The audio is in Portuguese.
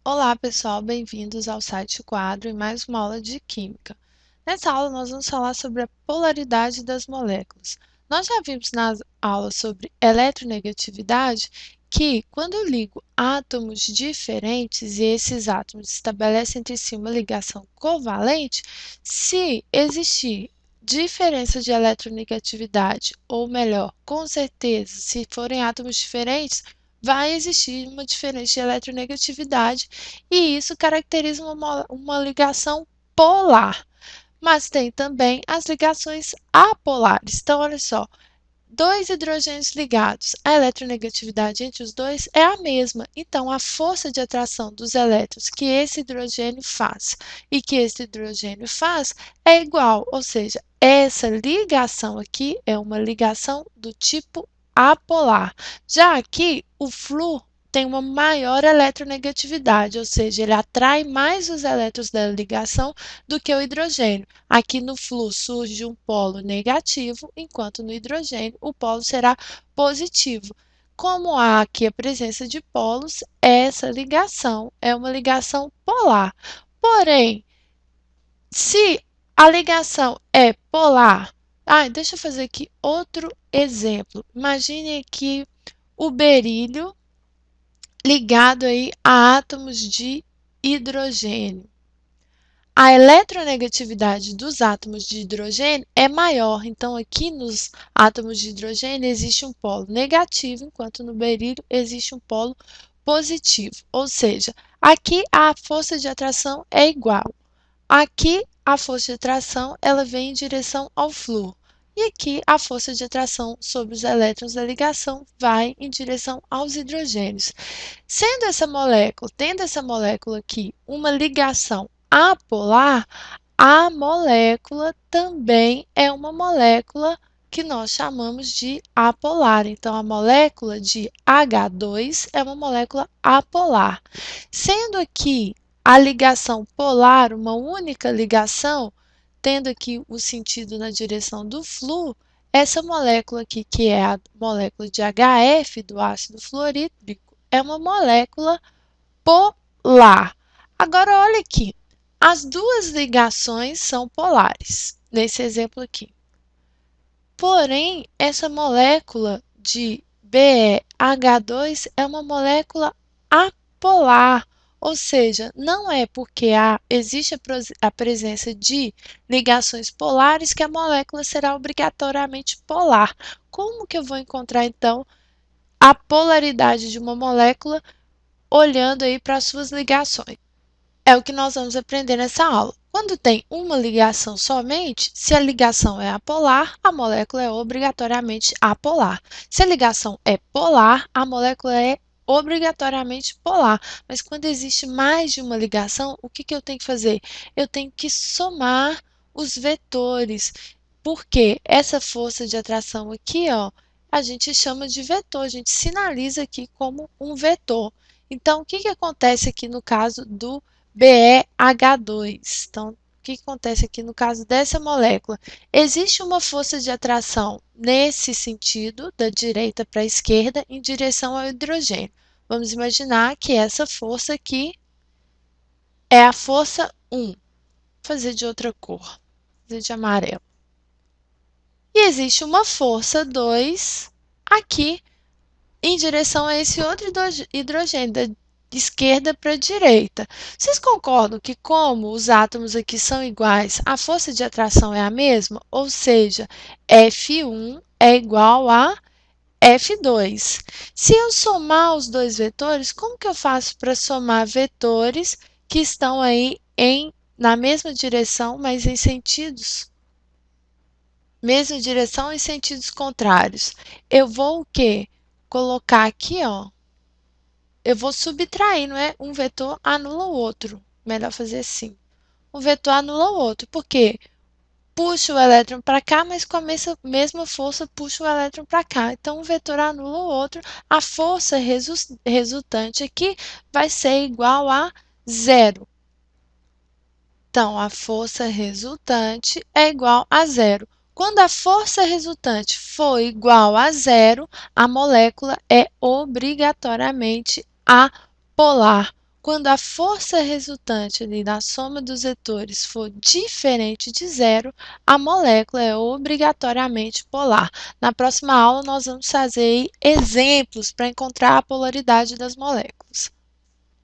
Olá, pessoal, bem-vindos ao site Quadro e mais uma aula de Química. Nessa aula, nós vamos falar sobre a polaridade das moléculas. Nós já vimos nas aulas sobre eletronegatividade que, quando eu ligo átomos diferentes e esses átomos estabelecem entre si uma ligação covalente, se existir diferença de eletronegatividade, ou melhor, com certeza, se forem átomos diferentes, vai existir uma diferença de eletronegatividade e isso caracteriza uma ligação polar. Mas tem também as ligações apolares. Então, olha só, dois hidrogênios ligados, a eletronegatividade entre os dois é a mesma. Então, a força de atração dos elétrons que esse hidrogênio faz e que esse hidrogênio faz é igual, ou seja, essa ligação aqui é uma ligação do tipo apolar. Já aqui, o flúor tem uma maior eletronegatividade, ou seja, ele atrai mais os elétrons da ligação do que o hidrogênio. Aqui no flúor surge um polo negativo, enquanto no hidrogênio o polo será positivo. Como há aqui a presença de polos, essa ligação é uma ligação polar. Porém, se a ligação é polar, deixa eu fazer aqui outro exemplo. Imagine aqui o berílio ligado aí a átomos de hidrogênio. A eletronegatividade dos átomos de hidrogênio é maior, então aqui nos átomos de hidrogênio existe um polo negativo, enquanto no berílio existe um polo positivo. Ou seja, aqui a força de atração é igual. Aqui a força de atração ela vem em direção ao flúor. E aqui a força de atração sobre os elétrons da ligação vai em direção aos hidrogênios. Tendo essa molécula aqui uma ligação apolar, a molécula também é uma molécula que nós chamamos de apolar. Então, a molécula de H2 é uma molécula apolar. Sendo aqui a ligação polar uma única ligação, tendo aqui o sentido na direção do flúor, essa molécula aqui, que é a molécula de HF, do ácido fluorídrico, é uma molécula polar. Agora, olha aqui, as duas ligações são polares, nesse exemplo aqui. Porém, essa molécula de BeH2 é uma molécula apolar, ou seja, não é porque existe a presença de ligações polares que a molécula será obrigatoriamente polar. Como que eu vou encontrar, então, a polaridade de uma molécula olhando aí para as suas ligações? É o que nós vamos aprender nessa aula. Quando tem uma ligação somente, se a ligação é apolar, a molécula é obrigatoriamente apolar. Se a ligação é polar, a molécula é obrigatoriamente polar. Mas quando existe mais de uma ligação, o que eu tenho que fazer? Eu tenho que somar os vetores, porque essa força de atração aqui, ó, a gente chama de vetor, a gente sinaliza aqui como um vetor. Então, o que acontece aqui no caso do BeH2? Então, o que acontece aqui no caso dessa molécula? Existe uma força de atração nesse sentido, da direita para a esquerda, em direção ao hidrogênio. Vamos imaginar que essa força aqui é a força 1. Vou fazer de outra cor, vou fazer de amarelo. E existe uma força 2 aqui em direção a esse outro hidrogênio, da esquerda para a direita. Vocês concordam que, como os átomos aqui são iguais, a força de atração é a mesma? Ou seja, F1 é igual a F2. Se eu somar os dois vetores, como que eu faço para somar vetores que estão aí na mesma direção, mas em sentidos? Mesma direção em sentidos contrários. Eu vou o quê? Colocar aqui, ó. Eu vou subtrair, não é? Um vetor anula o outro. Melhor fazer assim. Um vetor anula o outro, porque puxa o elétron para cá, mas com a mesma força puxa o elétron para cá. Então, um vetor anula o outro. A força resultante aqui vai ser igual a zero. Então, a força resultante é igual a zero. Quando a força resultante for igual a zero, a molécula é obrigatoriamente apolar. Quando a força resultante ali da soma dos vetores for diferente de zero, a molécula é obrigatoriamente polar. Na próxima aula, nós vamos fazer exemplos para encontrar a polaridade das moléculas.